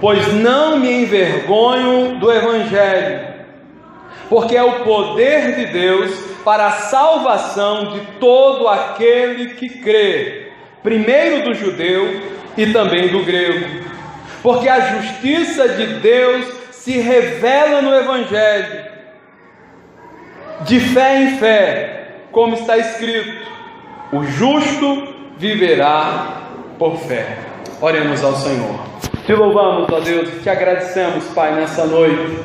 pois não me envergonho do Evangelho, porque é o poder de Deus para a salvação de todo aquele que crê, primeiro do judeu e também do grego. Porque a justiça de Deus se revela no Evangelho, de fé em fé, como está escrito: o justo viverá por fé. Oremos ao Senhor. Te louvamos, ó Deus, e te agradecemos, Pai, nessa noite,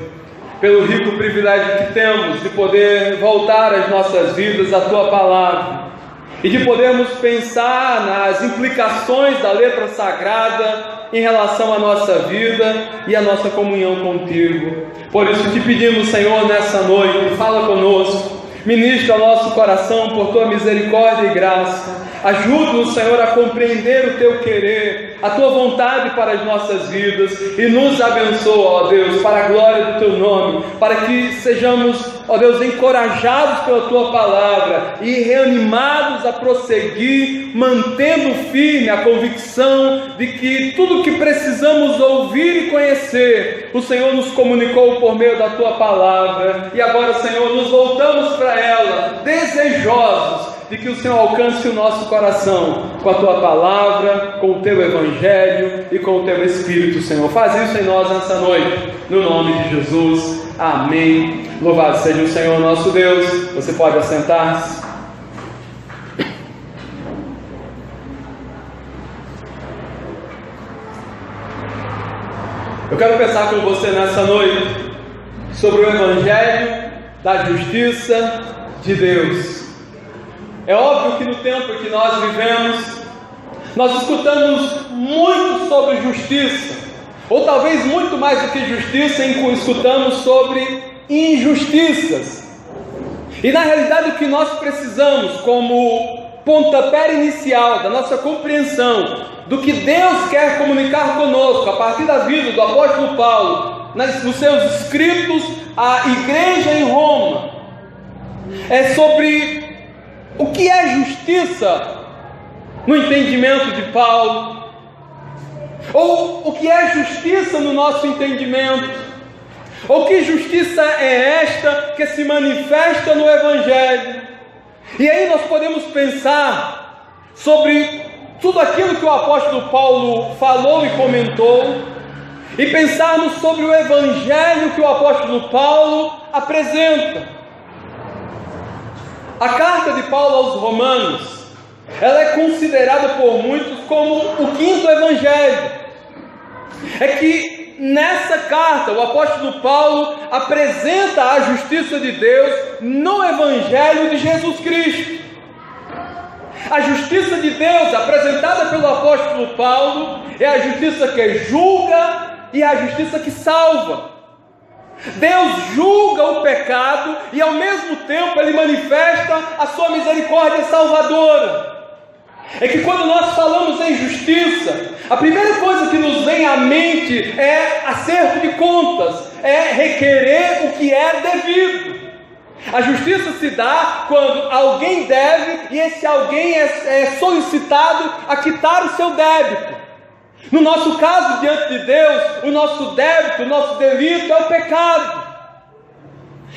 pelo rico privilégio que temos de poder voltar às nossas vidas a Tua Palavra e de podermos pensar nas implicações da letra sagrada em relação à nossa vida e à nossa comunhão contigo. Por isso te pedimos, Senhor, nessa noite, fala conosco, ministra o nosso coração por Tua misericórdia e graça. Ajuda-nos, Senhor, a compreender o Teu querer, a Tua vontade para as nossas vidas, e nos abençoa, ó Deus, para a glória do Teu nome, para que sejamos, ó Deus, encorajados pela Tua palavra e reanimados a prosseguir, mantendo firme a convicção de que tudo o que precisamos ouvir e conhecer, o Senhor nos comunicou por meio da Tua palavra. E agora, Senhor, nos voltamos para ela, desejosos de que o Senhor alcance o nosso coração com a Tua palavra, com o Teu Evangelho e com o Teu Espírito, Senhor. Faz isso em nós nessa noite, no nome de Jesus. Amém. Louvado seja o Senhor nosso Deus. Você pode assentar-se. Eu quero pensar com você nessa noite sobre o Evangelho da justiça de Deus. É óbvio que no tempo em que nós vivemos, nós escutamos muito sobre justiça, ou talvez muito mais do que justiça, escutamos sobre injustiças. E na realidade o que nós precisamos como pontapé inicial da nossa compreensão do que Deus quer comunicar conosco a partir da vida do apóstolo Paulo, nos seus escritos à igreja em Roma, é sobre o que é justiça no entendimento de Paulo, ou o que é justiça no nosso entendimento, ou que justiça é esta que se manifesta no Evangelho. E aí nós podemos pensar sobre tudo aquilo que o apóstolo Paulo falou e comentou, e pensarmos sobre o Evangelho que o apóstolo Paulo apresenta. A carta de Paulo aos Romanos, ela é considerada por muitos como o quinto Evangelho. É que nessa carta o apóstolo Paulo apresenta a justiça de Deus no Evangelho de Jesus Cristo. A justiça de Deus apresentada pelo apóstolo Paulo é a justiça que julga e a justiça que salva. Deus julga o pecado e ao mesmo tempo Ele manifesta a sua misericórdia salvadora. É que quando nós falamos em justiça, a primeira coisa que nos vem à mente é acerto de contas, é requerer o que é devido. A justiça se dá quando alguém deve e esse alguém é solicitado a quitar o seu débito. No nosso caso, diante de Deus, o nosso débito, o nosso delito é o pecado.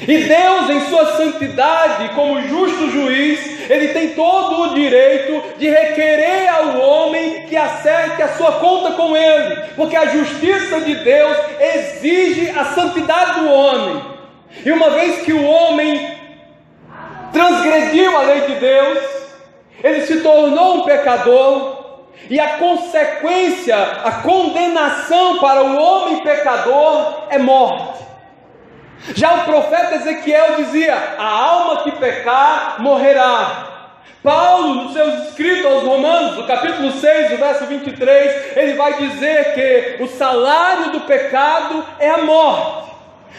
E Deus, em sua santidade, como justo juiz, Ele tem todo o direito de requerer ao homem que acerte a sua conta com Ele, porque a justiça de Deus exige a santidade do homem. E uma vez que o homem transgrediu a lei de Deus, ele se tornou um pecador, e a consequência, a condenação para o homem pecador é morte. Já o profeta Ezequiel dizia: a alma que pecar morrerá. Paulo, nos seus escritos aos Romanos, no capítulo 6, no verso 23, ele vai dizer que o salário do pecado é a morte.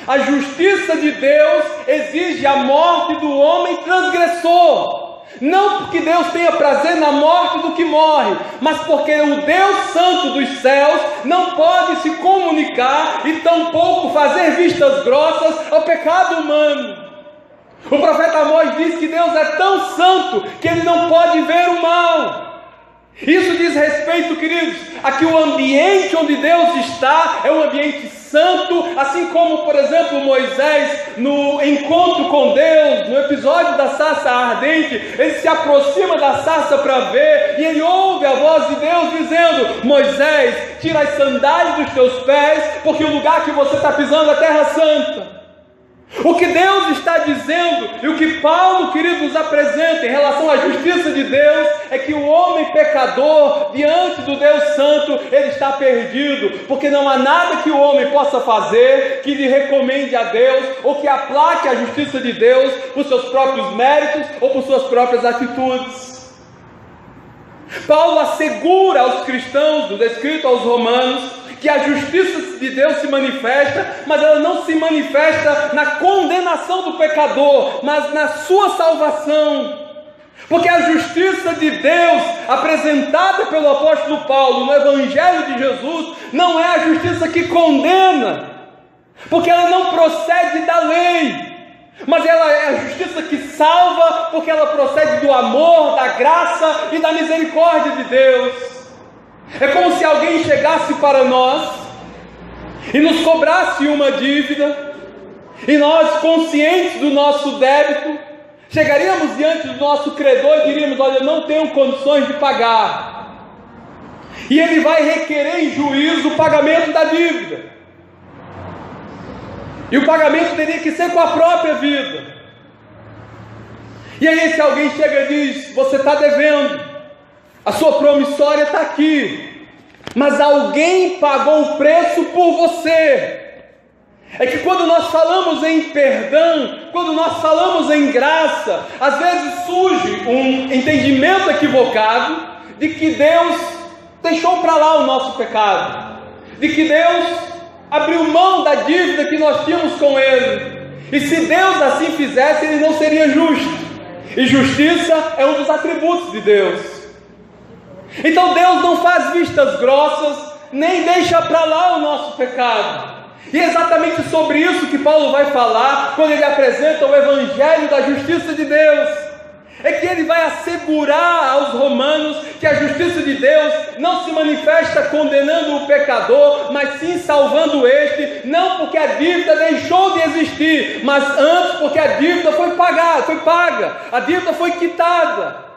A justiça de Deus exige a morte do homem transgressor. Não porque Deus tenha prazer na morte do que morre, mas porque o Deus Santo dos céus não pode se comunicar e tampouco fazer vistas grossas ao pecado humano. O profeta Amós diz que Deus é tão santo que Ele não pode ver o mal. Isso diz respeito, queridos, a que o ambiente onde Deus está é um ambiente santo, assim como, por exemplo, Moisés, no encontro com Deus, no episódio da sarça ardente, ele se aproxima da sarça para ver, e ele ouve a voz de Deus dizendo: Moisés, tira as sandálias dos teus pés, porque o lugar que você está pisando é terra santa. O que Deus está dizendo e o que Paulo, querido, nos apresenta em relação à justiça de Deus é que o homem pecador, diante do Deus Santo, ele está perdido, porque não há nada que o homem possa fazer que lhe recomende a Deus ou que aplaque a justiça de Deus por seus próprios méritos ou por suas próprias atitudes. Paulo assegura aos cristãos, do escrito aos Romanos, que a justiça de Deus se manifesta, mas ela não se manifesta na condenação do pecador, mas na sua salvação. Porque a justiça de Deus, apresentada pelo apóstolo Paulo no Evangelho de Jesus, não é a justiça que condena, porque ela não procede da lei, mas ela é a justiça que salva, porque ela procede do amor, da graça e da misericórdia de Deus. É como se alguém chegasse para nós e nos cobrasse uma dívida, e nós, conscientes do nosso débito, chegaríamos diante do nosso credor e diríamos: olha, eu não tenho condições de pagar. E ele vai requerer em juízo o pagamento da dívida. E o pagamento teria que ser com a própria vida. E aí esse alguém chega e diz: você está devendo, a sua promissória está aqui, mas alguém pagou o preço por você. É que quando nós falamos em perdão, quando nós falamos em graça, às vezes surge um entendimento equivocado de que Deus deixou para lá o nosso pecado, de que Deus abriu mão da dívida que nós tínhamos com Ele, e se Deus assim fizesse, Ele não seria justo, e justiça é um dos atributos de Deus. Então Deus não faz vistas grossas, nem deixa para lá o nosso pecado. E é exatamente sobre isso que Paulo vai falar quando ele apresenta o Evangelho da justiça de Deus. É que ele vai assegurar aos romanos que a justiça de Deus não se manifesta condenando o pecador, mas sim salvando este, não porque a dívida deixou de existir, mas antes porque a dívida foi paga, a dívida foi quitada.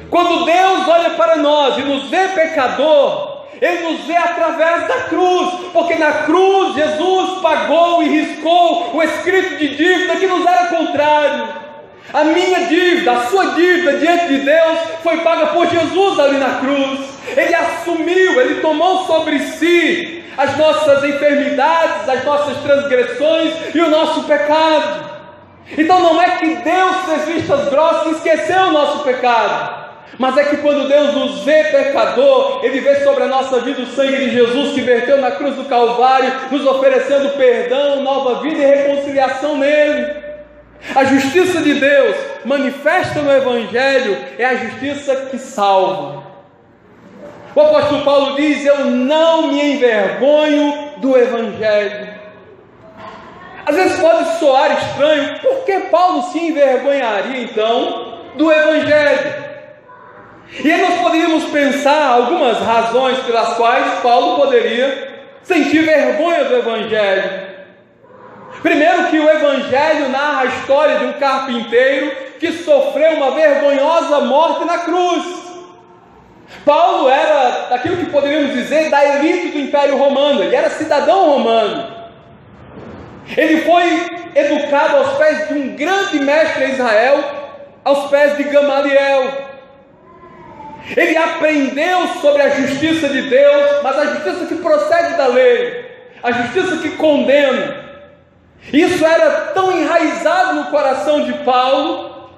Quando Deus olha para nós e nos vê pecador, Ele nos vê através da cruz, porque na cruz Jesus pagou e riscou o escrito de dívida que nos era contrário. A minha dívida, a sua dívida diante de Deus foi paga por Jesus ali na cruz. Ele assumiu, Ele tomou sobre si as nossas enfermidades, as nossas transgressões e o nosso pecado. Então não é que Deus fez vistas grossas e esqueceu o nosso pecado, mas é que quando Deus nos vê pecador, Ele vê sobre a nossa vida o sangue de Jesus que verteu na cruz do Calvário, nos oferecendo perdão, nova vida e reconciliação nele. A justiça de Deus manifesta no Evangelho é a justiça que salva. O apóstolo Paulo diz: eu não me envergonho do Evangelho. Às vezes pode soar estranho, por que Paulo se envergonharia então do Evangelho? E aí nós poderíamos pensar algumas razões pelas quais Paulo poderia sentir vergonha do Evangelho. Primeiro, que o Evangelho narra a história de um carpinteiro que sofreu uma vergonhosa morte na cruz. Paulo era daquilo que poderíamos dizer da elite do Império Romano, ele era cidadão romano. Ele foi educado aos pés de um grande mestre em Israel, aos pés de Gamaliel. Ele aprendeu sobre a justiça de Deus, mas a justiça que procede da lei, a justiça que condena. Isso era tão enraizado no coração de Paulo,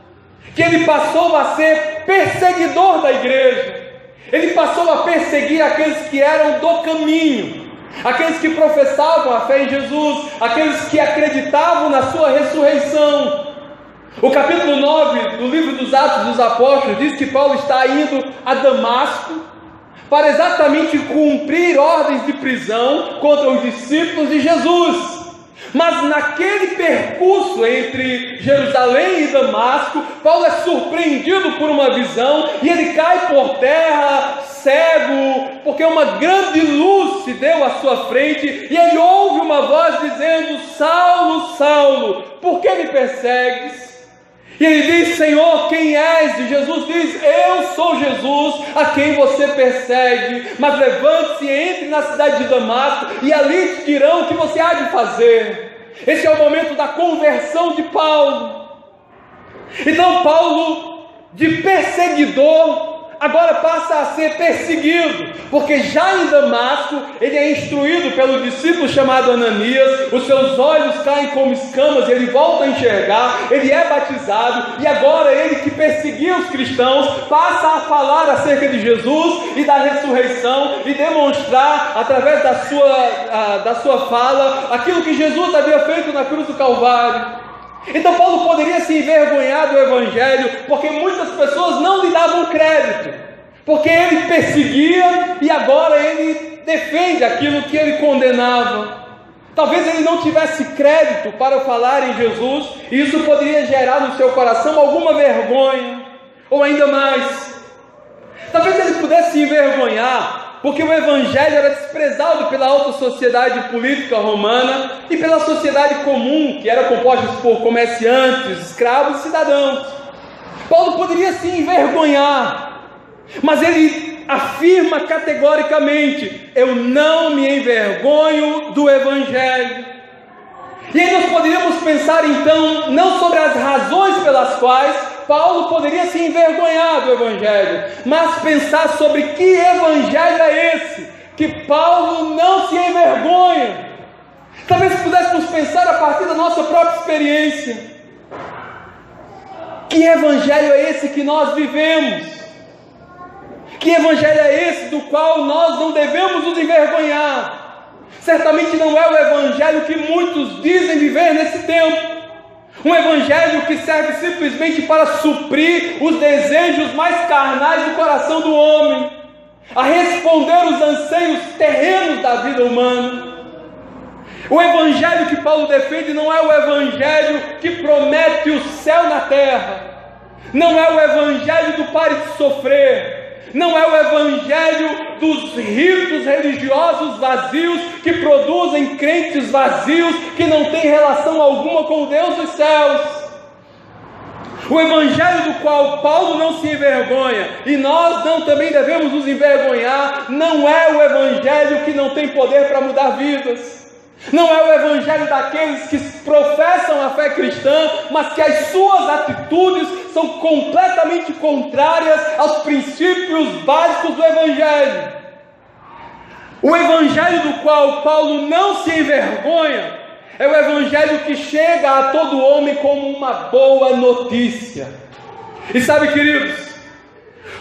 que ele passou a ser perseguidor da igreja. Ele passou a perseguir aqueles que eram do caminho, aqueles que professavam a fé em Jesus, aqueles que acreditavam na sua ressurreição. O capítulo 9 do livro dos Atos dos Apóstolos diz que Paulo está indo a Damasco para exatamente cumprir ordens de prisão contra os discípulos de Jesus. Mas naquele percurso entre Jerusalém e Damasco, Paulo é surpreendido por uma visão e ele cai por terra, cego, porque uma grande luz se deu à sua frente e ele ouve uma voz dizendo: Saulo, Saulo, por que me persegues? E ele diz: Senhor, quem és? E Jesus diz: eu sou Jesus, a quem você persegue. Mas levante-se e entre na cidade de Damasco, e ali te dirão o que você há de fazer. Esse é o momento da conversão de Paulo. Então Paulo, de perseguidor, agora passa a ser perseguido, porque já em Damasco ele é instruído pelo discípulo chamado Ananias, os seus olhos caem como escamas, ele volta a enxergar, ele é batizado, e agora ele, que perseguia os cristãos, passa a falar acerca de Jesus e da ressurreição, e demonstrar através da sua fala aquilo que Jesus havia feito na cruz do Calvário. Então Paulo poderia se envergonhar do Evangelho, porque muitas pessoas não lhe davam crédito, porque ele perseguia e agora ele defende aquilo que ele condenava. Talvez ele não tivesse crédito para falar em Jesus, e isso poderia gerar no seu coração alguma vergonha, ou ainda mais, talvez ele pudesse se envergonhar porque o Evangelho era desprezado pela alta sociedade política romana e pela sociedade comum, que era composta por comerciantes, escravos e cidadãos. Paulo poderia se envergonhar, mas ele afirma categoricamente: eu não me envergonho do Evangelho. E aí nós poderíamos pensar então, não sobre as razões pelas quais Paulo poderia se envergonhar do Evangelho, mas pensar sobre que Evangelho é esse, que Paulo não se envergonha. Talvez pudéssemos pensar a partir da nossa própria experiência: que Evangelho é esse que nós vivemos? Que Evangelho é esse do qual nós não devemos nos envergonhar? Certamente não é o Evangelho que muitos dizem viver nesse tempo. Um Evangelho que serve simplesmente para suprir os desejos mais carnais do coração do homem, a responder os anseios terrenos da vida humana. O Evangelho que Paulo defende não é o Evangelho que promete o céu na terra, não é o Evangelho do pare de sofrer, não é o Evangelho dos ritos religiosos vazios, que produzem crentes vazios, que não têm relação alguma com o Deus dos céus. O Evangelho do qual Paulo não se envergonha, e nós não também devemos nos envergonhar, não é o Evangelho que não tem poder para mudar vidas. Não é o Evangelho daqueles que professam a fé cristã, mas que as suas atitudes são completamente contrárias aos princípios básicos do Evangelho. O Evangelho do qual Paulo não se envergonha é o Evangelho que chega a todo homem como uma boa notícia. E sabe, queridos,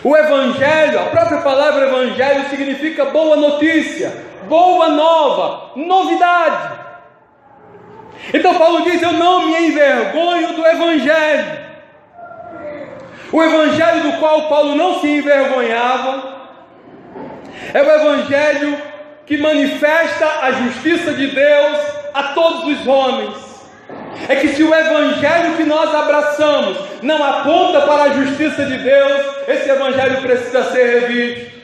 o Evangelho, a própria palavra Evangelho significa boa notícia, boa nova, novidade. Então Paulo diz: eu não me envergonho do Evangelho. O Evangelho do qual Paulo não se envergonhava é o Evangelho que manifesta a justiça de Deus a todos os homens. É que se o Evangelho que nós abraçamos não aponta para a justiça de Deus, esse Evangelho precisa ser revisto.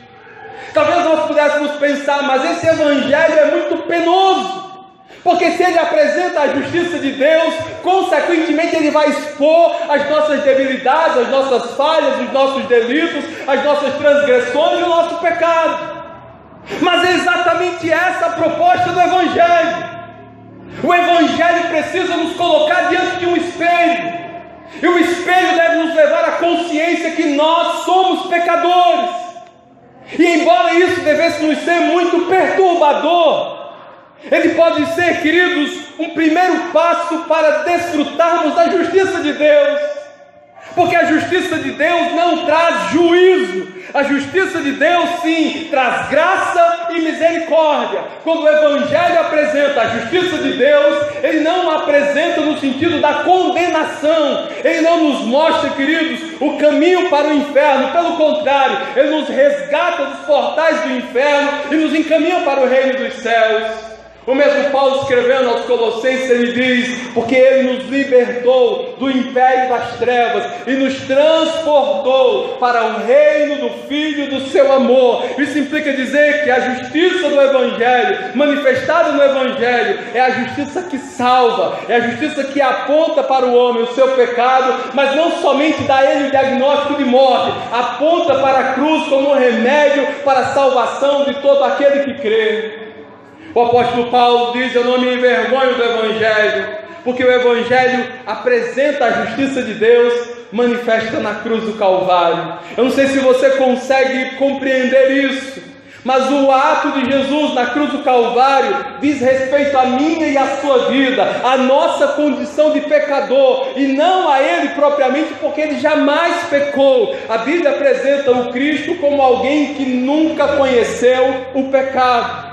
Talvez nós pudéssemos pensar: mas esse Evangelho é muito penoso, porque se ele apresenta a justiça de Deus, consequentemente ele vai expor as nossas debilidades, as nossas falhas, os nossos delitos, as nossas transgressões e o nosso pecado. Mas é exatamente essa a proposta do Evangelho. O Evangelho precisa nos colocar diante de um espelho, e o espelho deve nos levar à consciência que nós somos pecadores. E embora isso devesse nos ser muito perturbador, ele pode ser, queridos, um primeiro passo para desfrutarmos da justiça de Deus. Porque a justiça de Deus não traz juízo, a justiça de Deus sim traz graça e misericórdia. Quando o Evangelho apresenta a justiça de Deus, ele não apresenta no sentido da condenação, ele não nos mostra, queridos, o caminho para o inferno. Pelo contrário, ele nos resgata dos portais do inferno e nos encaminha para o reino dos céus. O mesmo Paulo, escrevendo aos Colossenses, ele diz: porque Ele nos libertou do império das trevas e nos transportou para o reino do Filho do seu amor. Isso implica dizer que a justiça do Evangelho, manifestada no Evangelho, é a justiça que salva, é a justiça que aponta para o homem o seu pecado, mas não somente dá a ele o diagnóstico de morte, aponta para a cruz como um remédio para a salvação de todo aquele que crê. O apóstolo Paulo diz: eu não me envergonho do Evangelho, porque o Evangelho apresenta a justiça de Deus manifesta na cruz do Calvário. Eu não sei se você consegue compreender isso, mas o ato de Jesus na cruz do Calvário diz respeito à minha e à sua vida, à nossa condição de pecador, e não a Ele propriamente, porque Ele jamais pecou. A Bíblia apresenta o Cristo como alguém que nunca conheceu o pecado.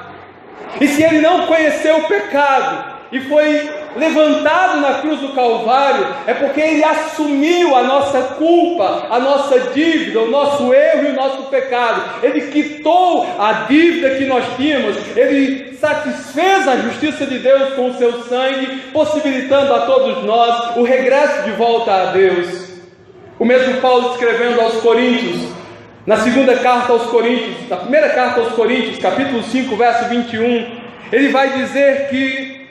E se Ele não conheceu o pecado e foi levantado na cruz do Calvário, é porque Ele assumiu a nossa culpa, a nossa dívida, o nosso erro e o nosso pecado. Ele quitou a dívida que nós tínhamos, Ele satisfez a justiça de Deus com o seu sangue, possibilitando a todos nós o regresso de volta a Deus. O mesmo Paulo, escrevendo aos Coríntios, na segunda carta aos Coríntios, na primeira carta aos Coríntios, capítulo 5, verso 21, ele vai dizer que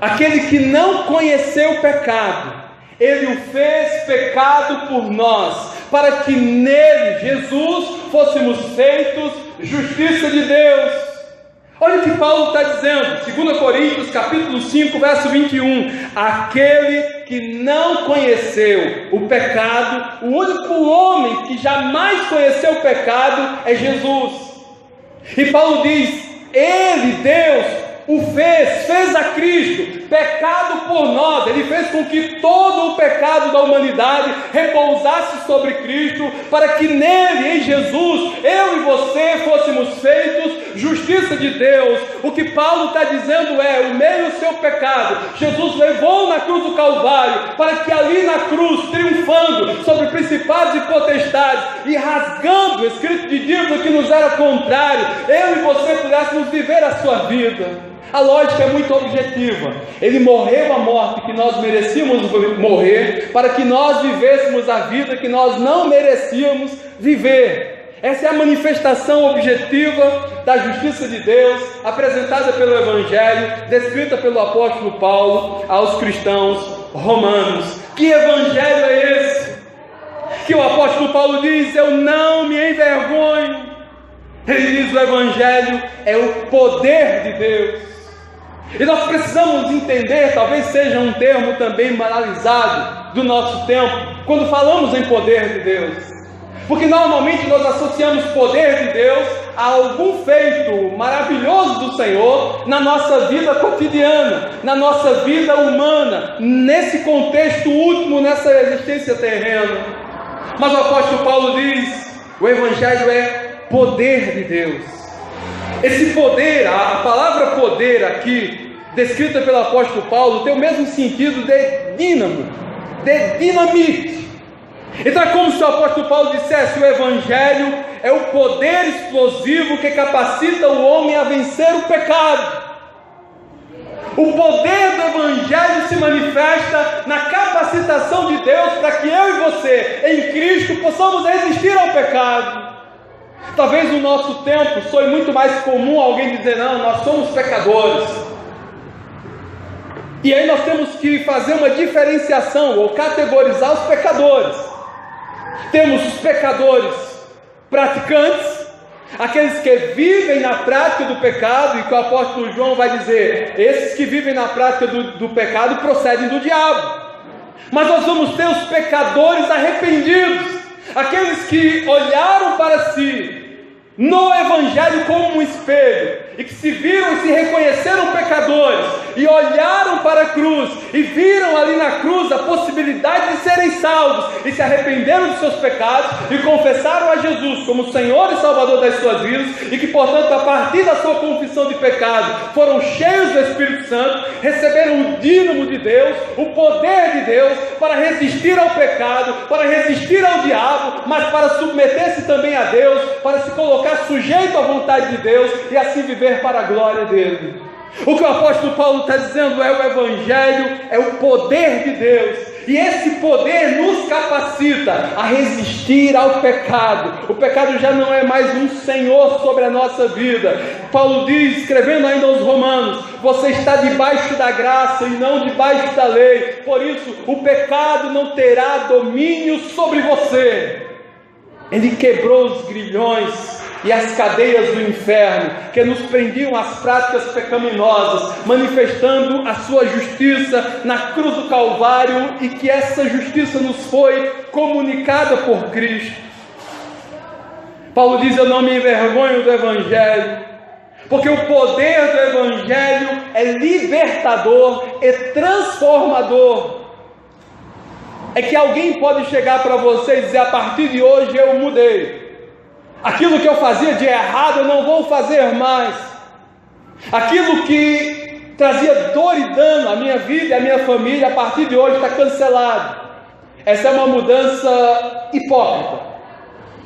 aquele que não conheceu o pecado, Ele o fez pecado por nós, para que nele, Jesus, fôssemos feitos justiça de Deus. Olha o que Paulo está dizendo, 2 Coríntios, capítulo 5, verso 21. Aquele que não conheceu o pecado, o único homem que jamais conheceu o pecado é Jesus. E Paulo diz: Ele, Deus, o fez a Cristo, pecado por nós. Ele fez com que todo o pecado da humanidade repousasse sobre Cristo, para que nele, em Jesus, eu e você fôssemos feitos justiça de Deus. O que Paulo está dizendo é: o meu e o seu pecado, Jesus levou na cruz do Calvário, para que ali na cruz, triunfando sobre principados e potestades, e rasgando o escrito de dívida que nos era contrário, eu e você pudéssemos viver a sua vida. A lógica é muito objetiva. Ele morreu a morte que nós merecíamos morrer, para que nós vivêssemos a vida que nós não merecíamos viver. Essa é a manifestação objetiva da justiça de Deus, apresentada pelo Evangelho, descrita pelo apóstolo Paulo aos cristãos romanos. Que Evangelho é esse? Que o apóstolo Paulo diz: eu não me envergonho. Ele diz: o Evangelho é o poder de Deus. E nós precisamos entender, talvez seja um termo também banalizado do nosso tempo, quando falamos em poder de Deus, porque normalmente nós associamos poder de Deus a algum feito maravilhoso do Senhor na nossa vida cotidiana, na nossa vida humana, nesse contexto último, nessa existência terrena. Mas o apóstolo Paulo diz: o Evangelho é poder de Deus. Esse poder, a palavra poder aqui, descrita pelo apóstolo Paulo, tem o mesmo sentido de dínamo, de dinamite. Então é como se o apóstolo Paulo dissesse: o Evangelho é o poder explosivo que capacita o homem a vencer o pecado. O poder do Evangelho se manifesta na capacitação de Deus para que eu e você, em Cristo, possamos resistir ao pecado. Talvez no nosso tempo soe muito mais comum alguém dizer: não, nós somos pecadores. E aí nós temos que fazer uma diferenciação ou categorizar os pecadores. Temos os pecadores praticantes, aqueles que vivem na prática do pecado, e que o apóstolo João vai dizer: esses que vivem na prática do pecado procedem do diabo. Mas nós vamos ter os pecadores arrependidos, aqueles que olharam para si no Evangelho como um espelho, e que se viram e se reconheceram pecadores, e olharam para a cruz, e viram ali na cruz a possibilidade de serem salvos, e se arrependeram dos seus pecados, e confessaram a Jesus como Senhor e Salvador das suas vidas, e que portanto a partir da sua confissão de pecado, foram cheios do Espírito Santo, receberam o dínamo de Deus, o poder de Deus, para resistir ao pecado, para resistir ao diabo, mas para submeter-se também a Deus, para se colocar sujeito à vontade de Deus, e assim viver para a glória dele. O que o apóstolo Paulo está dizendo é o Evangelho, é o poder de Deus. E esse poder nos capacita a resistir ao pecado. O pecado já não é mais um senhor sobre a nossa vida. Paulo diz, escrevendo ainda aos Romanos: você está debaixo da graça e não debaixo da lei. Por isso, o pecado não terá domínio sobre você. Ele quebrou os grilhões e as cadeias do inferno que nos prendiam às práticas pecaminosas, manifestando a sua justiça na cruz do Calvário, e que essa justiça nos foi comunicada por Cristo. Paulo diz: eu não me envergonho do Evangelho, porque o poder do Evangelho é libertador e transformador. É que alguém pode chegar para você e dizer: a partir de hoje eu mudei. Aquilo que eu fazia de errado eu não vou fazer mais. Aquilo que trazia dor e dano à minha vida e à minha família, a partir de hoje está cancelado. Essa é uma mudança hipócrita,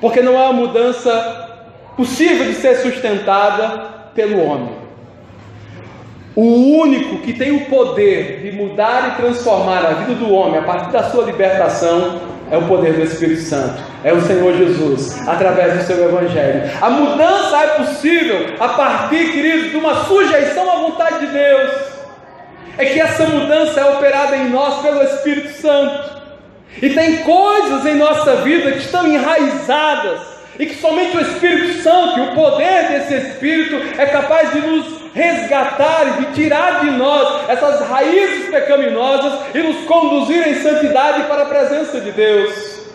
porque não é uma mudança possível de ser sustentada pelo homem. O único que tem o poder de mudar e transformar a vida do homem a partir da sua libertação é o poder do Espírito Santo, é o Senhor Jesus, através do seu Evangelho. A mudança é possível a partir, queridos, de uma sujeição à vontade de Deus. É que essa mudança é operada em nós pelo Espírito Santo. E tem coisas em nossa vida que estão enraizadas, e que somente o Espírito Santo e o poder desse Espírito é capaz de nos resgatar e de tirar de nós essas raízes pecaminosas e nos conduzir em santidade para a presença de Deus.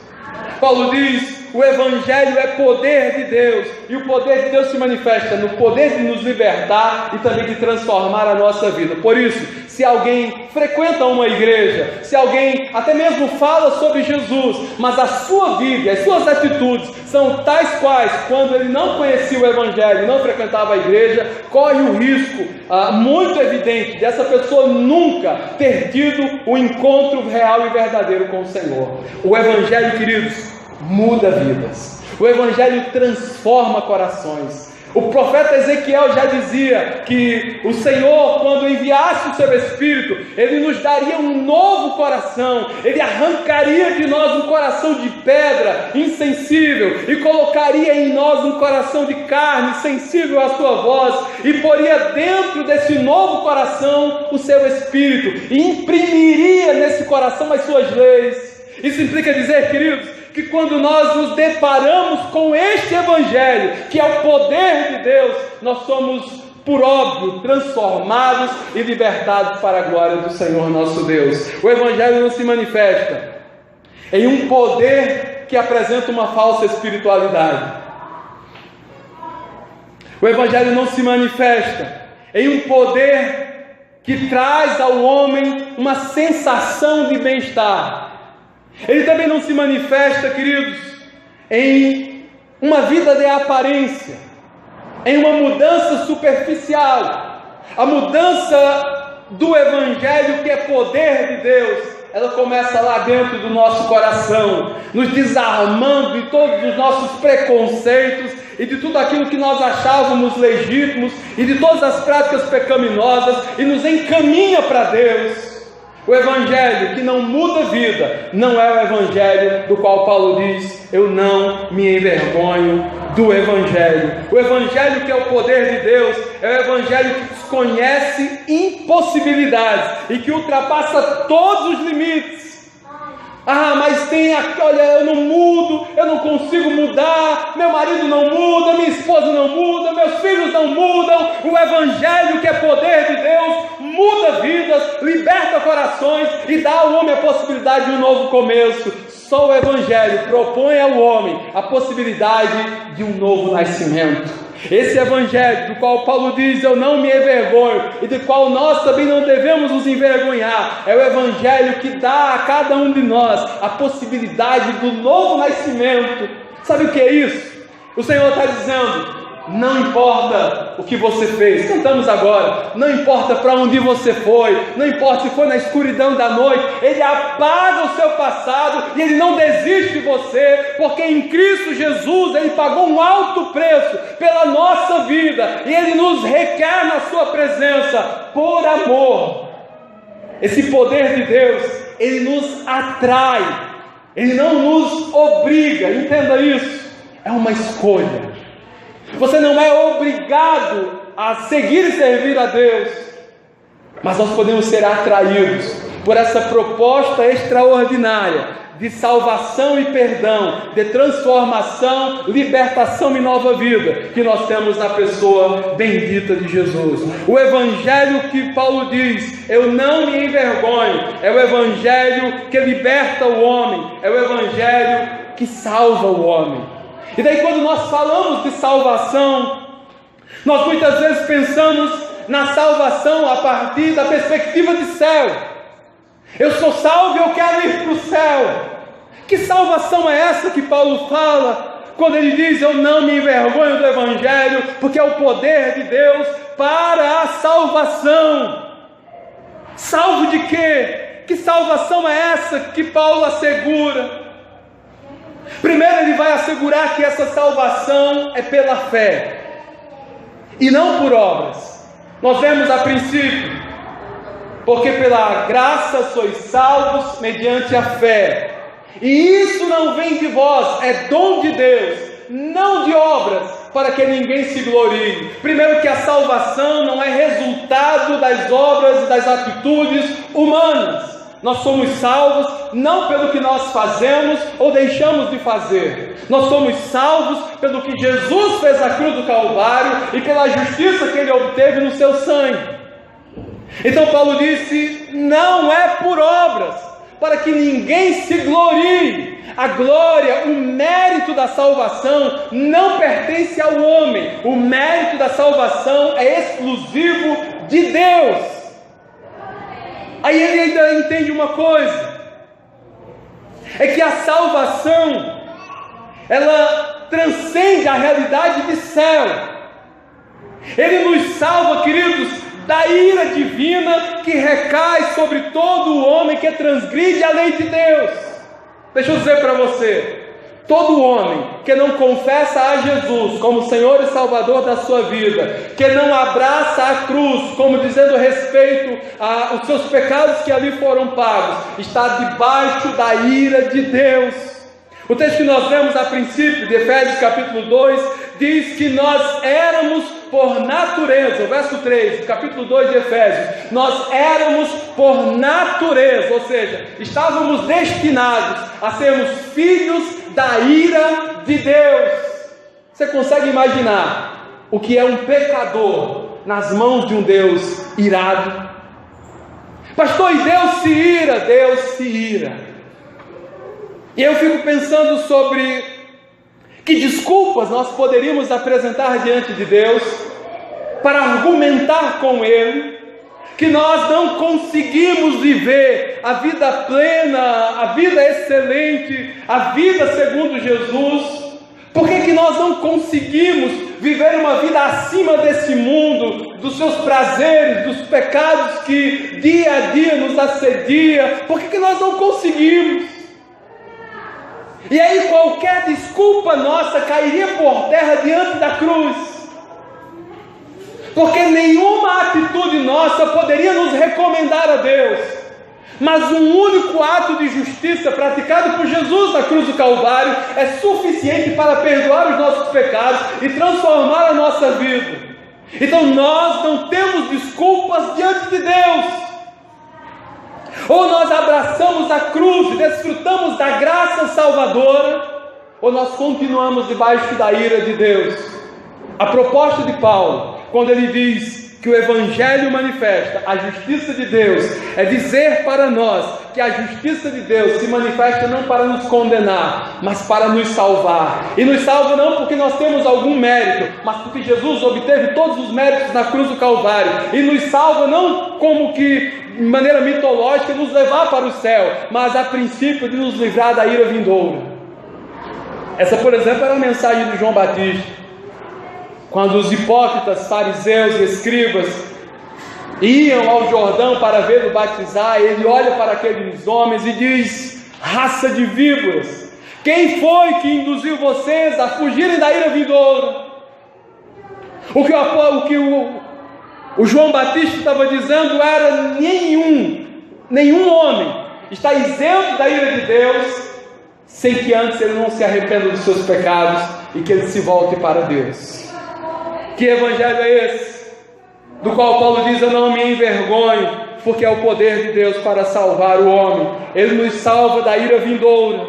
Paulo diz: o Evangelho é poder de Deus, e o poder de Deus se manifesta no poder de nos libertar e também de transformar a nossa vida. Por isso, se alguém frequenta uma igreja, se alguém até mesmo fala sobre Jesus, mas a sua vida, as suas atitudes são tais quais quando ele não conhecia o Evangelho e não frequentava a igreja, corre o risco muito evidente dessa pessoa nunca ter tido o encontro real e verdadeiro com o Senhor. O Evangelho, queridos, muda vidas. O Evangelho transforma corações. O profeta Ezequiel já dizia que o Senhor, quando enviasse o seu Espírito, Ele nos daria um novo coração. Ele arrancaria de nós um coração de pedra, insensível, e colocaria em nós um coração de carne, sensível à sua voz, e poria dentro desse novo coração o seu Espírito, e imprimiria nesse coração as suas leis. Isso implica dizer, queridos, que quando nós nos deparamos com este Evangelho, que é o poder de Deus, nós somos, por óbvio, transformados e libertados para a glória do Senhor nosso Deus. O Evangelho não se manifesta em um poder que apresenta uma falsa espiritualidade. O Evangelho não se manifesta em um poder que traz ao homem uma sensação de bem-estar. Ele também não se manifesta, queridos, em uma vida de aparência, em uma mudança superficial. A mudança do Evangelho, que é poder de Deus, ela começa lá dentro do nosso coração, nos desarmando de todos os nossos preconceitos e de tudo aquilo que nós achávamos legítimos e de todas as práticas pecaminosas, e nos encaminha para Deus. O Evangelho que não muda a vida não é o Evangelho do qual Paulo diz: eu não me envergonho do Evangelho. O Evangelho que é o poder de Deus é o Evangelho que desconhece impossibilidades e que ultrapassa todos os limites. Mas olha, eu não mudo, eu não consigo mudar, meu marido não muda, minha esposa não muda, meus filhos não mudam. O Evangelho que é poder de Deus muda vidas, liberta corações e dá ao homem a possibilidade de um novo começo. Só o Evangelho propõe ao homem a possibilidade de um novo nascimento. Esse Evangelho do qual Paulo diz: eu não me envergonho, e do qual nós também não devemos nos envergonhar, é o Evangelho que dá a cada um de nós a possibilidade do novo nascimento. Sabe o que é isso? O Senhor está dizendo: não importa o que você fez, cantamos agora, não importa para onde você foi, não importa se foi na escuridão da noite, Ele apaga o seu passado e Ele não desiste de você, porque em Cristo Jesus Ele pagou um alto preço pela nossa vida e Ele nos requer na sua presença por amor. Esse poder de Deus, Ele nos atrai, Ele não nos obriga, entenda isso, é uma escolha. Você não é obrigado a seguir e servir a Deus, mas nós podemos ser atraídos por essa proposta extraordinária de salvação e perdão, de transformação, libertação e nova vida que nós temos na pessoa bendita de Jesus. O evangelho que Paulo diz, eu não me envergonho, é o evangelho que liberta o homem, é o evangelho que salva o homem. E daí quando nós falamos de salvação, nós muitas vezes pensamos na salvação a partir da perspectiva de céu. Eu sou salvo e eu quero ir para o céu. Que salvação é essa que Paulo fala quando ele diz, eu não me envergonho do evangelho, porque é o poder de Deus para a salvação. Salvo de quê? Que salvação é essa que Paulo assegura? Primeiro ele vai assegurar que essa salvação é pela fé e não por obras. Nós vemos a princípio, porque pela graça sois salvos mediante a fé, e isso não vem de vós, é dom de Deus, não de obras, para que ninguém se glorie. Primeiro que a salvação não é resultado das obras e das atitudes humanas. Nós somos salvos não pelo que nós fazemos ou deixamos de fazer. Nós somos salvos pelo que Jesus fez na cruz do Calvário e pela justiça que Ele obteve no seu sangue. Então Paulo disse, não é por obras, para que ninguém se glorie. A glória, o mérito da salvação não pertence ao homem. O mérito da salvação é exclusivo de Deus. Aí ele ainda entende uma coisa, é que a salvação, ela transcende a realidade de céu. Ele nos salva, queridos, da ira divina que recai sobre todo o homem que transgride a lei de Deus. Deixa eu dizer para você, todo homem que não confessa a Jesus como Senhor e Salvador da sua vida, que não abraça a cruz como dizendo respeito aos seus pecados que ali foram pagos, está debaixo da ira de Deus. O texto que nós vemos a princípio de Efésios capítulo 2 diz que nós éramos por natureza, o verso 3 do capítulo 2 de Efésios, nós éramos por natureza, ou seja, estávamos destinados a sermos filhos da ira de Deus. Você consegue imaginar o que é um pecador nas mãos de um Deus irado? Pastor, e Deus se ira? Deus se ira. E eu fico pensando sobre que desculpas nós poderíamos apresentar diante de Deus para argumentar com Ele que nós não conseguimos viver a vida plena, a vida excelente, a vida segundo Jesus. Por que nós não conseguimos viver uma vida acima desse mundo, dos seus prazeres, dos pecados que dia a dia nos assedia? Por que nós não conseguimos? E aí qualquer desculpa nossa cairia por terra diante da cruz, porque nenhuma atitude nossa poderia nos recomendar a Deus, mas um único ato de justiça praticado por Jesus na cruz do Calvário é suficiente para perdoar os nossos pecados e transformar a nossa vida. Então nós não temos desculpas diante de Deus. Ou nós abraçamos a cruz e desfrutamos da graça salvadora, ou nós continuamos debaixo da ira de Deus. A proposta de Paulo, quando ele diz que o Evangelho manifesta a justiça de Deus, é dizer para nós que a justiça de Deus se manifesta não para nos condenar, mas para nos salvar. E nos salva não porque nós temos algum mérito, mas porque Jesus obteve todos os méritos na cruz do Calvário. E nos salva não como que de maneira mitológica nos levar para o céu, mas a princípio de nos livrar da ira vindoura. Essa, por exemplo, era a mensagem de João Batista. quando os hipócritas, fariseus e escribas iam ao Jordão para vê-lo batizar, ele olha para aqueles homens e diz: raça de víboras, quem foi que induziu vocês a fugirem da ira vindoura? O que o João Batista estava dizendo era: nenhum homem está isento da ira de Deus, sem que antes ele não se arrependa dos seus pecados e que ele se volte para Deus. Que evangelho é esse? Do qual Paulo diz: eu não me envergonho, porque é o poder de Deus para salvar o homem. Ele nos salva da ira vindoura.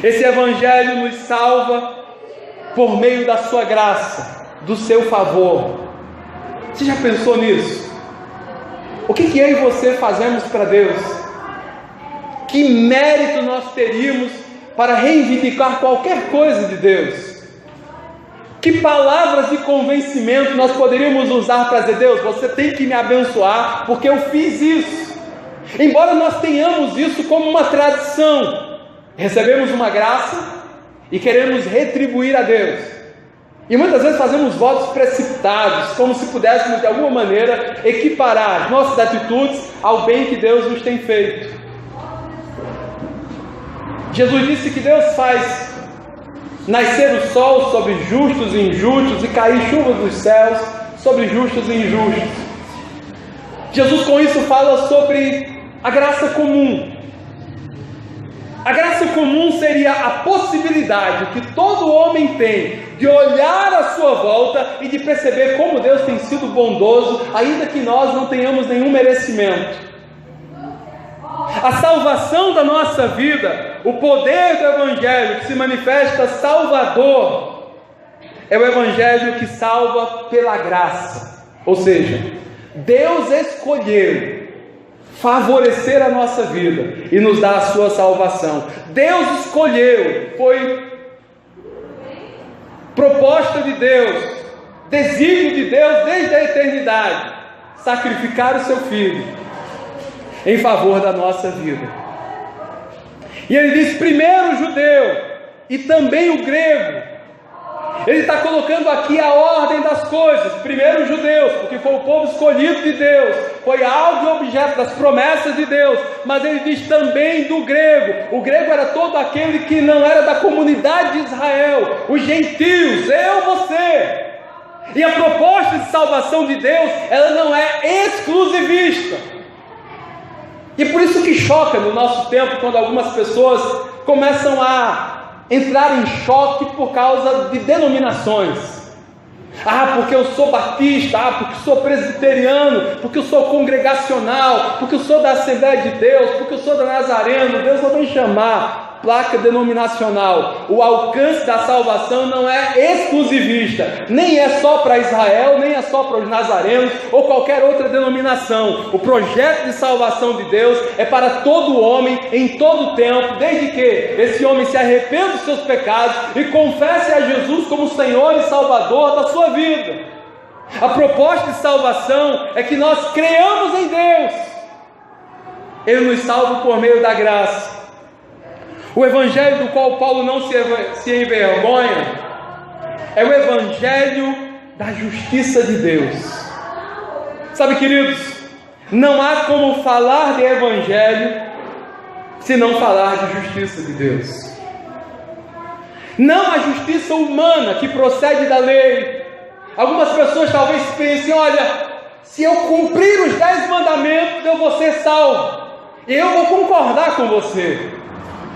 Esse evangelho nos salva por meio da sua graça, do seu favor. Você já pensou nisso? O que eu e você fazemos para Deus? Que mérito nós teríamos para reivindicar qualquer coisa de Deus? Que palavras de convencimento nós poderíamos usar para dizer: Deus, você tem que me abençoar porque eu fiz isso? Embora nós tenhamos isso como uma tradição, recebemos uma graça e queremos retribuir a Deus, e muitas vezes fazemos votos precipitados, como se pudéssemos de alguma maneira equiparar as nossas atitudes ao bem que Deus nos tem feito. Jesus disse que Deus faz nascer o sol sobre justos e injustos e cair chuva dos céus sobre justos e injustos. Jesus com isso fala sobre a graça comum. A graça comum seria a possibilidade que todo homem tem de olhar à sua volta e de perceber como Deus tem sido bondoso, ainda que nós não tenhamos nenhum merecimento. A salvação da nossa vida, o poder do Evangelho que se manifesta salvador, é o Evangelho que salva pela graça. Ou seja, Deus escolheu favorecer a nossa vida e nos dar a sua salvação. Deus escolheu, foi proposta de Deus, desígnio de Deus desde a eternidade, sacrificar o seu Filho em favor da nossa vida. E ele diz: primeiro o judeu e também o grego. Ele está colocando aqui a ordem das coisas. Primeiro os judeus, porque foi o povo escolhido de Deus, foi alvo e objeto das promessas de Deus. Mas ele diz também do grego. O grego era todo aquele que não era da comunidade de Israel, os gentios, eu, você. E a proposta de salvação de Deus, ela não é exclusivista. E por isso que choca no nosso tempo quando algumas pessoas começam a entrar em choque por causa de denominações. Porque eu sou batista, porque eu sou presbiteriano, porque eu sou congregacional, porque eu sou da Assembleia de Deus, porque eu sou da Nazareno. Deus não vai chamar placa denominacional. O alcance da salvação não é exclusivista, nem é só para Israel, nem é só para os nazarenos ou qualquer outra denominação. O projeto de salvação de Deus é para todo homem, em todo tempo, desde que esse homem se arrependa dos seus pecados e confesse a Jesus como Senhor e Salvador da sua vida. A proposta de salvação é que nós creiamos em Deus. Ele nos salva por meio da graça. O evangelho do qual Paulo não se envergonha é o evangelho da justiça de Deus. Sabe, queridos, não há como falar de evangelho se não falar de justiça de Deus. Não a justiça humana que procede da lei. Algumas pessoas talvez pensem: olha, se eu cumprir os 10 mandamentos eu vou ser salvo. E eu vou concordar com você.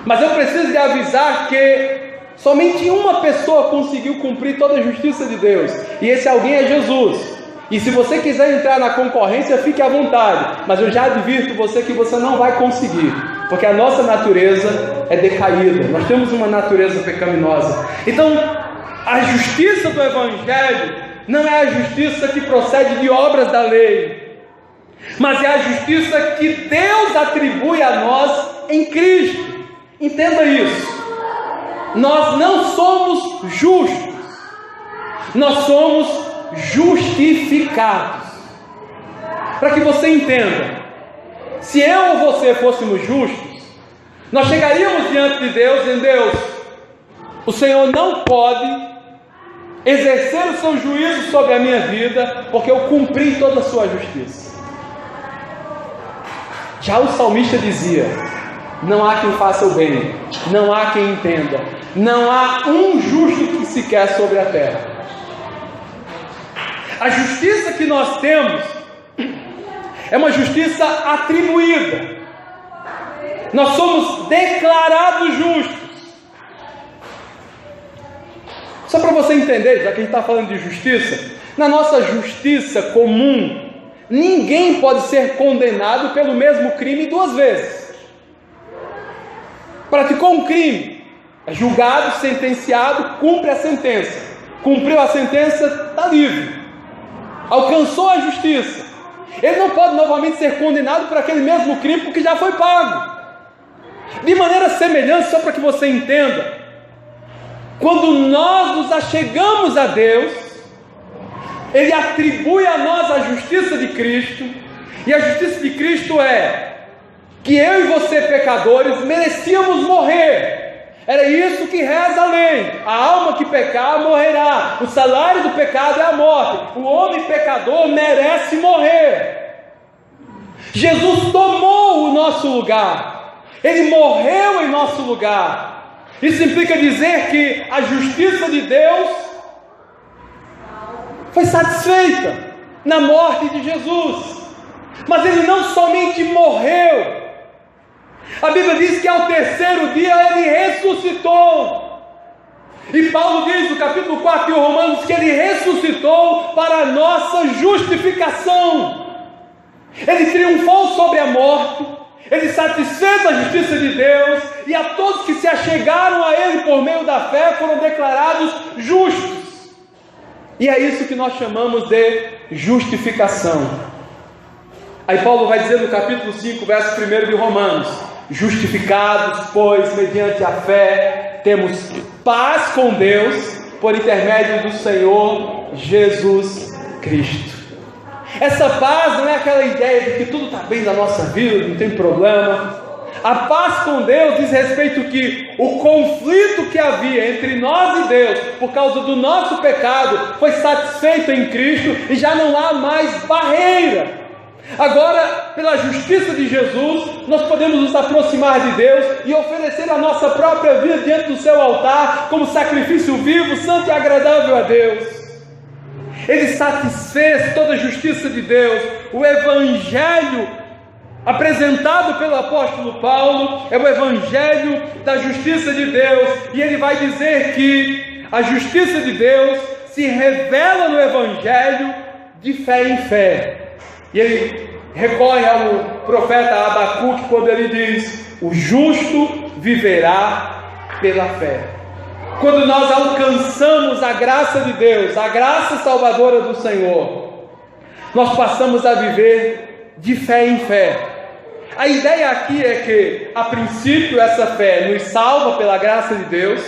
Mas eu preciso lhe avisar que somente uma pessoa conseguiu cumprir toda a justiça de Deus, e esse alguém é Jesus. E se você quiser entrar na concorrência, fique à vontade, mas eu já advirto você que você não vai conseguir, porque a nossa natureza é decaída, nós temos uma natureza pecaminosa. Então, a justiça do Evangelho não é a justiça que procede de obras da lei, mas é a justiça que Deus atribui a nós em Cristo. Entenda isso. Nós não somos justos, nós somos justificados. Para que você entenda, se eu ou você fôssemos justos, nós chegaríamos diante de Deus e: Deus, o Senhor não pode exercer o seu juízo sobre a minha vida, porque eu cumpri toda a sua justiça. Já o salmista dizia: não há quem faça o bem, não há quem entenda, não há um justo sequer sobre a terra. A justiça que nós temos é uma justiça atribuída. Nós somos declarados justos. Só para você entender, já que a gente está falando de justiça, na nossa justiça comum, ninguém pode ser condenado pelo mesmo crime duas vezes. Praticou um crime, é julgado, sentenciado, cumpre a sentença. Cumpriu a sentença, está livre. Alcançou a justiça. Ele não pode novamente ser condenado por aquele mesmo crime, porque já foi pago. De maneira semelhante, só para que você entenda, quando nós nos achegamos a Deus, Ele atribui a nós a justiça de Cristo, e a justiça de Cristo é que eu e você, pecadores, merecíamos morrer. Era isso que reza a lei: a alma que pecar morrerá, o salário do pecado é a morte, o homem pecador merece morrer. Jesus tomou o nosso lugar, Ele morreu em nosso lugar. Isso implica dizer que a justiça de Deus foi satisfeita na morte de Jesus. Mas Ele não somente morreu, a Bíblia diz que ao terceiro dia Ele ressuscitou. E Paulo diz no capítulo 4 de Romanos que Ele ressuscitou para a nossa justificação. Ele triunfou sobre a morte, Ele satisfez a justiça de Deus, e a todos que se achegaram a Ele por meio da fé foram declarados justos. E é isso que nós chamamos de justificação. Aí Paulo vai dizer no capítulo 5, verso 1 de Romanos: justificados, pois, mediante a fé, temos paz com Deus, por intermédio do Senhor Jesus Cristo. Essa paz não é aquela ideia de que tudo está bem na nossa vida, não tem problema. A paz com Deus diz respeito que o conflito que havia entre nós e Deus, por causa do nosso pecado, foi satisfeito em Cristo, e já não há mais barreira. Agora, pela justiça de Jesus, nós podemos nos aproximar de Deus e oferecer a nossa própria vida diante do seu altar, como sacrifício vivo, santo e agradável a Deus. Ele satisfez toda a justiça de Deus. O Evangelho apresentado pelo apóstolo Paulo é o Evangelho da justiça de Deus, e ele vai dizer que a justiça de Deus se revela no Evangelho de fé em fé. E ele recorre ao profeta Abacuque quando ele diz: o justo viverá pela fé. Quando nós alcançamos a graça de Deus, a graça salvadora do Senhor, nós passamos a viver de fé em fé. A ideia aqui é que, a princípio, essa fé nos salva pela graça de Deus,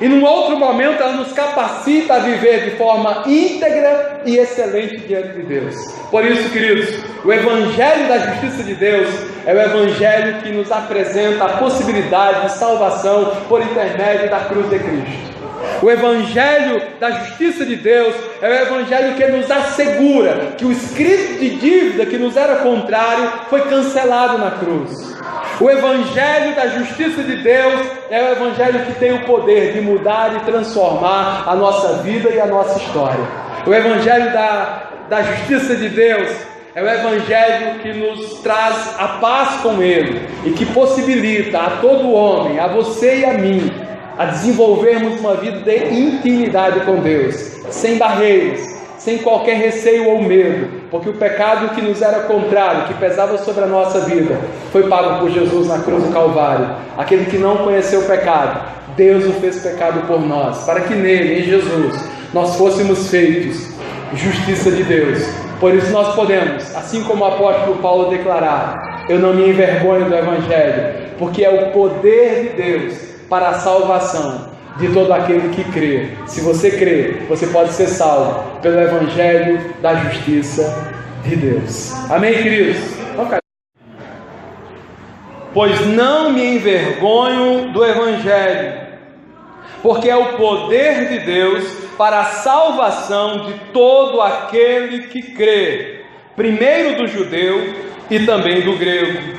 e num outro momento ela nos capacita a viver de forma íntegra e excelente diante de Deus. Por isso, queridos, o Evangelho da justiça de Deus é o Evangelho que nos apresenta a possibilidade de salvação por intermédio da cruz de Cristo. O Evangelho da justiça de Deus é o Evangelho que nos assegura que o escrito de dívida que nos era contrário foi cancelado na cruz. O Evangelho da justiça de Deus é o Evangelho que tem o poder de mudar e transformar a nossa vida e a nossa história. O Evangelho da justiça de Deus é o Evangelho que nos traz a paz com Ele e que possibilita a todo homem, a você e a mim, a desenvolvermos uma vida de intimidade com Deus, sem barreiras, sem qualquer receio ou medo, porque o pecado que nos era contrário, que pesava sobre a nossa vida, foi pago por Jesus na cruz do Calvário. Aquele que não conheceu o pecado, Deus o fez pecado por nós, para que nele, em Jesus, nós fôssemos feitos justiça de Deus. Por isso nós podemos, assim como o apóstolo Paulo declarar: eu não me envergonho do Evangelho, porque é o poder de Deus para a salvação de todo aquele que crê. Se você crê, você pode ser salvo pelo Evangelho da justiça de Deus. Amém, queridos? Pois não me envergonho do Evangelho, porque é o poder de Deus para a salvação de todo aquele que crê, primeiro do judeu e também do grego.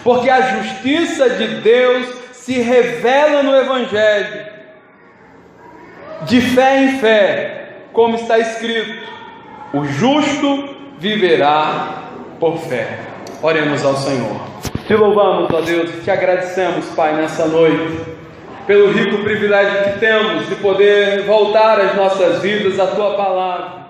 Porque a justiça de Deus se revela no Evangelho, de fé em fé, como está escrito: o justo viverá por fé. Oremos ao Senhor. Te louvamos, ó Deus, e te agradecemos, Pai, nessa noite, pelo rico privilégio que temos de poder voltar às nossas vidas a Tua palavra.